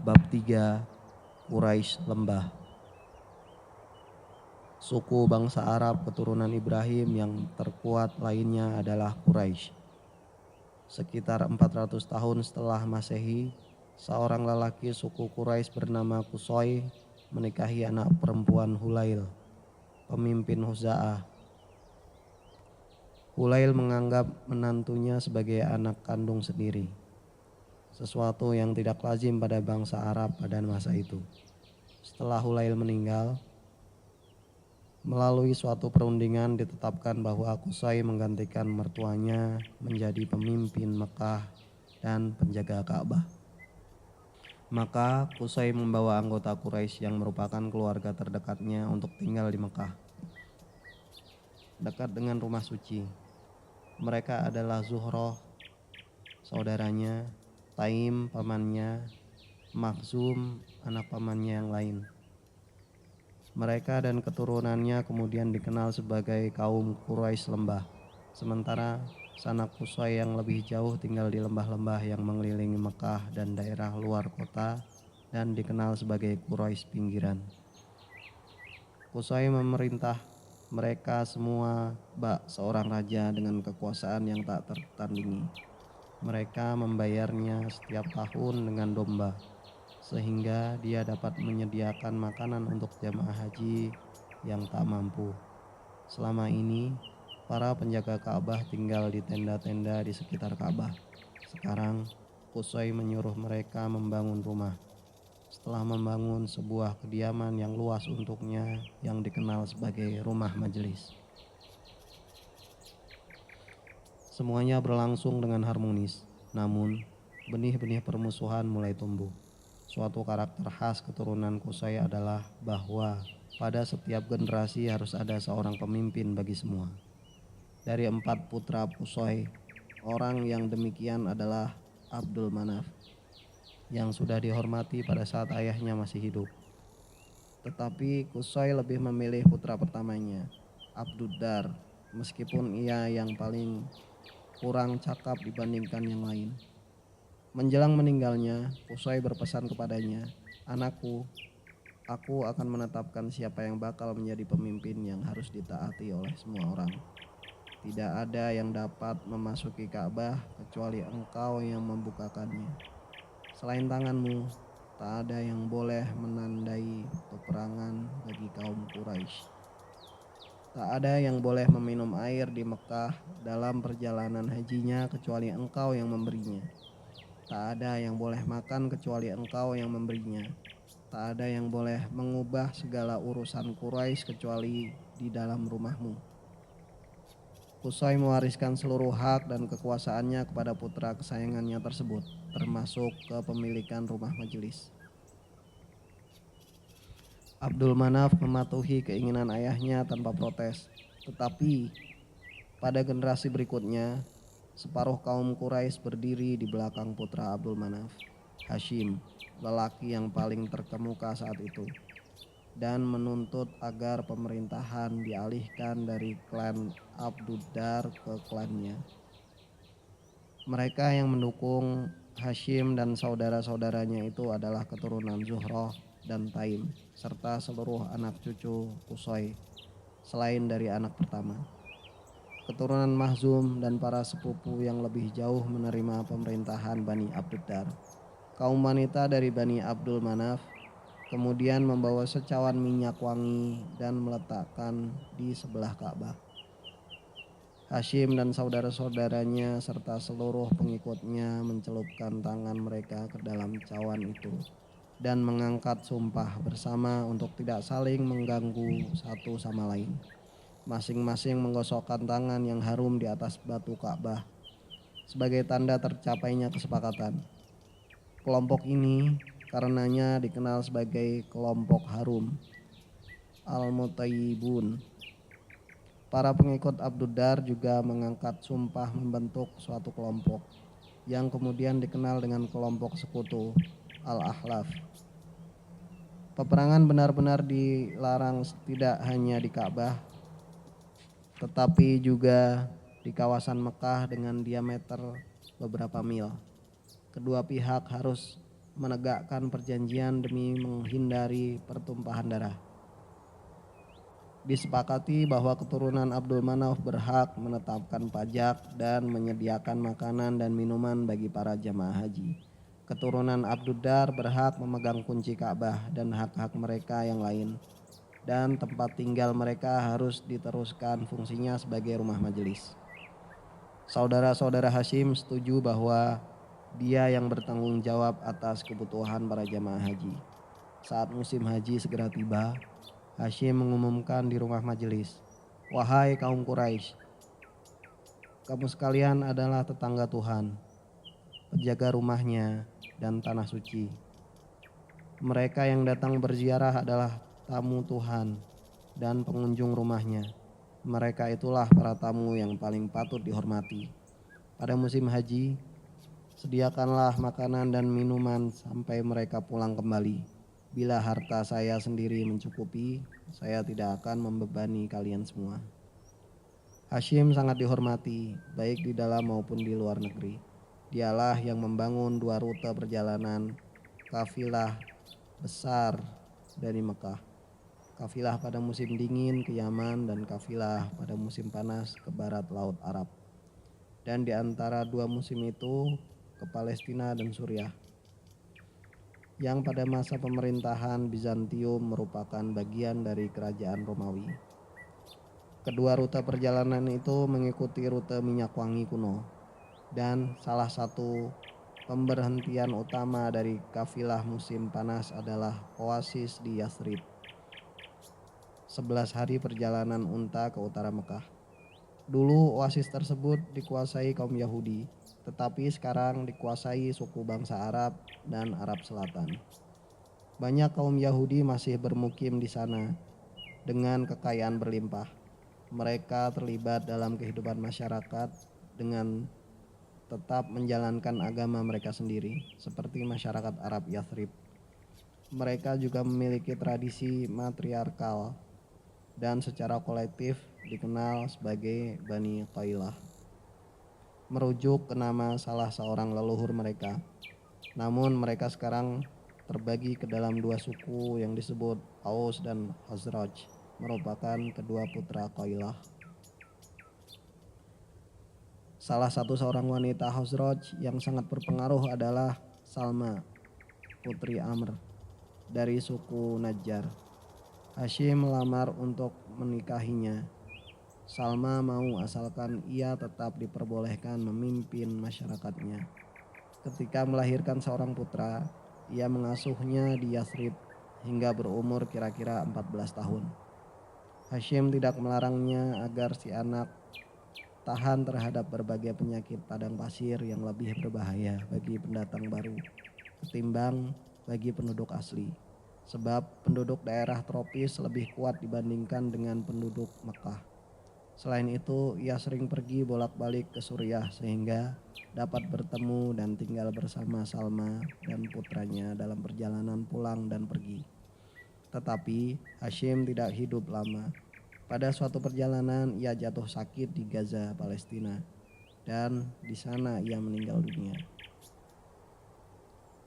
Bab 3. Quraisy Lembah. Suku bangsa Arab keturunan Ibrahim yang terkuat lainnya adalah Quraisy. Sekitar 400 tahun setelah Masehi, seorang lelaki suku Quraisy bernama Qusay menikahi anak perempuan Hulail, pemimpin Huza'ah. Hulail menganggap menantunya sebagai anak kandung sendiri, sesuatu yang tidak lazim pada bangsa Arab pada masa itu. Setelah Hulail meninggal, melalui suatu perundingan ditetapkan bahwa Qusay menggantikan mertuanya menjadi pemimpin Mekah dan penjaga Ka'bah. Maka Qusay membawa anggota Quraisy yang merupakan keluarga terdekatnya untuk tinggal di Mekah, dekat dengan rumah suci. Mereka adalah Zuhroh, saudaranya, Taim, pamannya, Makhzum, anak pamannya yang lain. Mereka dan keturunannya kemudian dikenal sebagai kaum Quraisy Lembah. Sementara sanak Qusay yang lebih jauh tinggal di lembah-lembah yang mengelilingi Mekah dan daerah luar kota dan dikenal sebagai Quraisy Pinggiran. Qusay memerintah mereka semua bak seorang raja dengan kekuasaan yang tak tertandingi. Mereka membayarnya setiap tahun dengan domba, sehingga dia dapat menyediakan makanan untuk jamaah haji yang tak mampu. Selama ini, para penjaga Ka'bah tinggal di tenda-tenda di sekitar Ka'bah. Sekarang, Qusay menyuruh mereka membangun rumah. Setelah membangun sebuah kediaman yang luas untuknya yang dikenal sebagai rumah majelis. Semuanya berlangsung dengan harmonis, namun benih-benih permusuhan mulai tumbuh. Suatu karakter khas keturunan Qusay adalah bahwa pada setiap generasi harus ada seorang pemimpin bagi semua. Dari 4 putra Qusay, orang yang demikian adalah Abdul Manaf, yang sudah dihormati pada saat ayahnya masih hidup. Tetapi Qusay lebih memilih putra pertamanya, Abduddar, meskipun ia yang paling kurang cakap dibandingkan yang lain. Menjelang meninggalnya, Qusay berpesan kepadanya, "Anakku, aku akan menetapkan siapa yang bakal menjadi pemimpin yang harus ditaati oleh semua orang. Tidak ada yang dapat memasuki Ka'bah kecuali engkau yang membukakannya. Selain tanganmu, tak ada yang boleh menandai peperangan bagi kaum Quraisy. Tak ada yang boleh meminum air di Mekah dalam perjalanan hajinya kecuali engkau yang memberinya. Tak ada yang boleh makan kecuali engkau yang memberinya. Tak ada yang boleh mengubah segala urusan Quraisy kecuali di dalam rumahmu." Qusay mewariskan seluruh hak dan kekuasaannya kepada putra kesayangannya tersebut, termasuk kepemilikan rumah majelis. Abdul Manaf mematuhi keinginan ayahnya tanpa protes, tetapi pada generasi berikutnya, separuh kaum Quraisy berdiri di belakang putra Abdul Manaf, Hashim, lelaki yang paling terkemuka saat itu, dan menuntut agar pemerintahan dialihkan dari klan Abduddar ke klannya. Mereka yang mendukung Hashim dan saudara-saudaranya itu adalah keturunan Zuhroh dan Taim, serta seluruh anak cucu Qusay, selain dari anak pertama. Keturunan Makhzum dan para sepupu yang lebih jauh menerima pemerintahan Bani Abduddar. Kaum wanita dari Bani Abdul Manaf kemudian membawa secawan minyak wangi dan meletakkan di sebelah Ka'bah. Hashim dan saudara-saudaranya serta seluruh pengikutnya mencelupkan tangan mereka ke dalam cawan itu dan mengangkat sumpah bersama untuk tidak saling mengganggu satu sama lain. Masing-masing menggosokkan tangan yang harum di atas batu Ka'bah sebagai tanda tercapainya kesepakatan. Kelompok ini karenanya dikenal sebagai kelompok harum, Al-Mutayyibun. Para pengikut Abduddar juga mengangkat sumpah membentuk suatu kelompok yang kemudian dikenal dengan kelompok sekutu, Al-Ahlaf. Peperangan benar-benar dilarang tidak hanya di Ka'bah, tetapi juga di kawasan Mekah dengan diameter beberapa mil. Kedua pihak harus menegakkan perjanjian demi menghindari pertumpahan darah. Disepakati bahwa keturunan Abdul Manaf berhak menetapkan pajak dan menyediakan makanan dan minuman bagi para jamaah haji. Keturunan Abduddar berhak memegang kunci Ka'bah dan hak-hak mereka yang lain. Dan tempat tinggal mereka harus diteruskan fungsinya sebagai rumah majelis. Saudara-saudara Hashim setuju bahwa dia yang bertanggung jawab atas kebutuhan para jamaah haji. Saat musim haji segera tiba, Hashim mengumumkan di rumah majelis, "Wahai kaum Quraisy, kamu sekalian adalah tetangga Tuhan, penjaga rumahnya dan tanah suci. Mereka yang datang berziarah adalah tamu Tuhan dan pengunjung rumahnya. Mereka itulah para tamu yang paling patut dihormati. Pada musim haji, sediakanlah makanan dan minuman sampai mereka pulang kembali. Bila harta saya sendiri mencukupi, saya tidak akan membebani kalian semua." Hashim sangat dihormati, baik di dalam maupun di luar negeri. Dialah yang membangun 2 rute perjalanan kafilah besar dari Mekah. Kafilah pada musim dingin ke Yaman dan kafilah pada musim panas ke barat Laut Arab. Dan di antara 2 musim itu ke Palestina dan Suriah, yang pada masa pemerintahan Bizantium merupakan bagian dari kerajaan Romawi. Kedua rute perjalanan itu mengikuti rute minyak wangi kuno, dan salah satu pemberhentian utama dari kafilah musim panas adalah oasis di Yathrib. 11 hari perjalanan unta ke utara Mekah. Dulu oasis tersebut dikuasai kaum Yahudi, tetapi sekarang dikuasai suku bangsa Arab dan Arab Selatan. Banyak kaum Yahudi masih bermukim di sana dengan kekayaan berlimpah. Mereka terlibat dalam kehidupan masyarakat dengan tetap menjalankan agama mereka sendiri, seperti masyarakat Arab Yathrib. Mereka juga memiliki tradisi matriarkal dan secara kolektif dikenal sebagai Bani Qailah, merujuk ke nama salah seorang leluhur mereka. Namun mereka sekarang terbagi ke dalam 2 suku yang disebut Aus dan Khazraj, merupakan kedua putra Qailah. Salah satu seorang wanita Khazraj yang sangat berpengaruh adalah Salma, putri Amr, dari suku Najjar. Hashim melamar untuk menikahinya. Salma mau asalkan ia tetap diperbolehkan memimpin masyarakatnya. Ketika melahirkan seorang putra, ia mengasuhnya di Yathrib hingga berumur kira-kira 14 tahun. Hashim tidak melarangnya agar si anak tahan terhadap berbagai penyakit padang pasir yang lebih berbahaya bagi pendatang baru ketimbang bagi penduduk asli. Sebab penduduk daerah tropis lebih kuat dibandingkan dengan penduduk Mekah. Selain itu, ia sering pergi bolak-balik ke Suriah sehingga dapat bertemu dan tinggal bersama Salma dan putranya dalam perjalanan pulang dan pergi. Tetapi Hashim tidak hidup lama. Pada suatu perjalanan ia jatuh sakit di Gaza, Palestina, dan di sana ia meninggal dunia.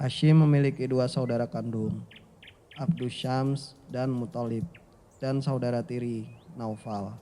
Hashim memiliki 2 saudara kandung, Abdus Syams dan Muthalib, dan saudara tiri Naufal.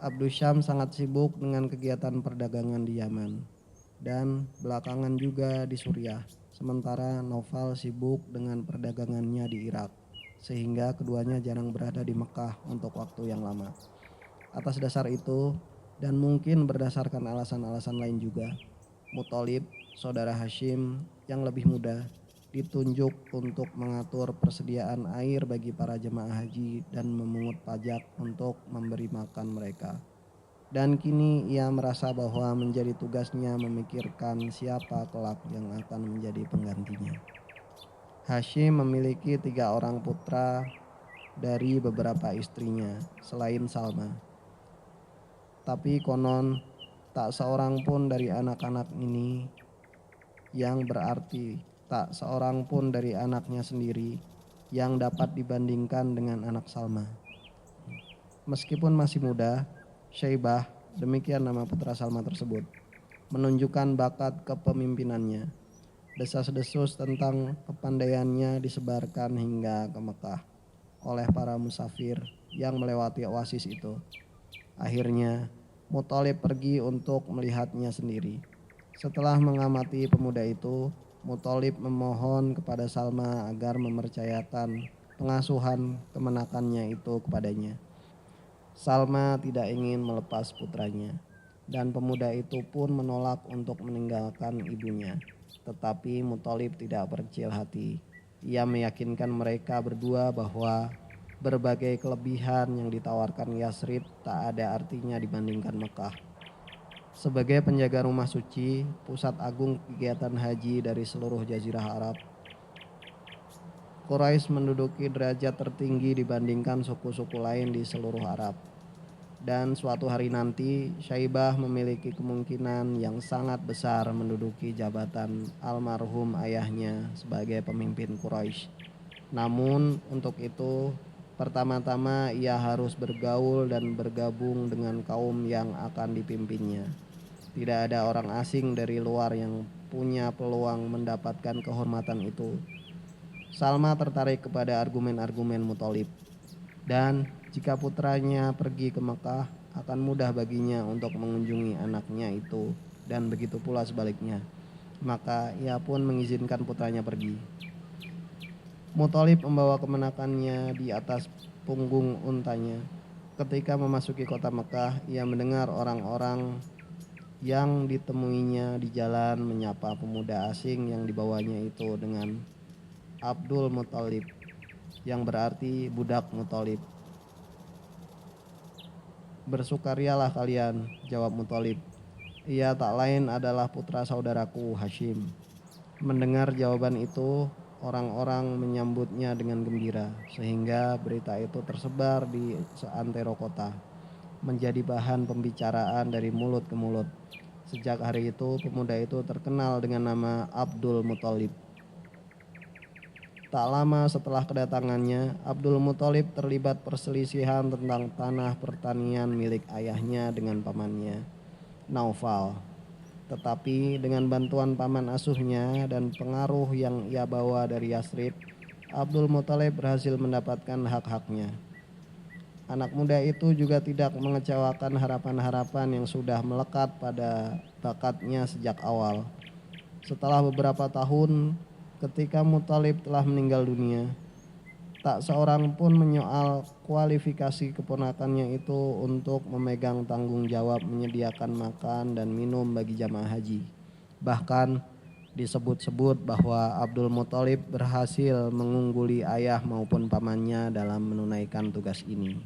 Abdus Syams sangat sibuk dengan kegiatan perdagangan di Yaman dan belakangan juga di Suriah, sementara Naufal sibuk dengan perdagangannya di Irak, sehingga keduanya jarang berada di Mekah untuk waktu yang lama. Atas dasar itu, dan mungkin berdasarkan alasan-alasan lain juga, Muthalib, saudara Hashim yang lebih muda, ditunjuk untuk mengatur persediaan air bagi para jemaah haji dan memungut pajak untuk memberi makan mereka. Dan kini ia merasa bahwa menjadi tugasnya memikirkan siapa kelak yang akan menjadi penggantinya. Hashim memiliki 3 orang putra dari beberapa istrinya selain Salma. Tapi konon tak seorang pun dari anak-anak ini, yang berarti tak seorang pun dari anaknya sendiri yang dapat dibandingkan dengan anak Salma. Meskipun masih muda, Syaibah, demikian nama putra Salma tersebut, menunjukkan bakat kepemimpinannya. Desas-desus tentang kepandaiannya disebarkan hingga ke Mekah oleh para musafir yang melewati oasis itu. Akhirnya, Muthalib pergi untuk melihatnya sendiri. Setelah mengamati pemuda itu, Muthalib memohon kepada Salma agar mempercayakan pengasuhan kemenakannya itu kepadanya. Salma tidak ingin melepas putranya, dan pemuda itu pun menolak untuk meninggalkan ibunya. Tetapi Muthalib tidak berkecil hati. Ia meyakinkan mereka berdua bahwa berbagai kelebihan yang ditawarkan Yasrib tak ada artinya dibandingkan Mekah. Sebagai penjaga rumah suci, pusat agung kegiatan haji dari seluruh jazirah Arab, Quraisy menduduki derajat tertinggi dibandingkan suku-suku lain di seluruh Arab. Dan suatu hari nanti Syaibah memiliki kemungkinan yang sangat besar menduduki jabatan almarhum ayahnya sebagai pemimpin Quraisy. Namun untuk itu pertama-tama ia harus bergaul dan bergabung dengan kaum yang akan dipimpinnya. Tidak ada orang asing dari luar yang punya peluang mendapatkan kehormatan itu. Salma tertarik kepada argumen-argumen Muthalib, dan jika putranya pergi ke Mekah akan mudah baginya untuk mengunjungi anaknya itu, dan begitu pula sebaliknya. Maka ia pun mengizinkan putranya pergi. Muthalib membawa kemenakannya di atas punggung untanya. Ketika memasuki kota Mekah, ia mendengar orang-orang yang ditemuinya di jalan menyapa pemuda asing yang dibawanya itu dengan Abdul Muthalib, yang berarti budak Muthalib. Bersukarialah kalian, jawab Muthalib. Ia tak lain adalah putra saudaraku Hashim. Mendengar jawaban itu, orang-orang menyambutnya dengan gembira, sehingga berita itu tersebar di seantero kota, menjadi bahan pembicaraan dari mulut ke mulut. Sejak hari itu, pemuda itu terkenal dengan nama Abdul Muthalib. Tak lama setelah kedatangannya, Abdul Muthalib terlibat perselisihan tentang tanah pertanian milik ayahnya dengan pamannya, Naufal. Tetapi dengan bantuan paman asuhnya dan pengaruh yang ia bawa dari Yasrib, Abdul Muthalib berhasil mendapatkan hak-haknya. Anak muda itu juga tidak mengecewakan harapan-harapan yang sudah melekat pada bakatnya sejak awal. Setelah beberapa tahun, ketika Muthalib telah meninggal dunia, tak seorang pun menyoal kualifikasi keponakannya itu untuk memegang tanggung jawab menyediakan makan dan minum bagi jamaah haji. Bahkan disebut-sebut bahwa Abdul Muthalib berhasil mengungguli ayah maupun pamannya dalam menunaikan tugas ini.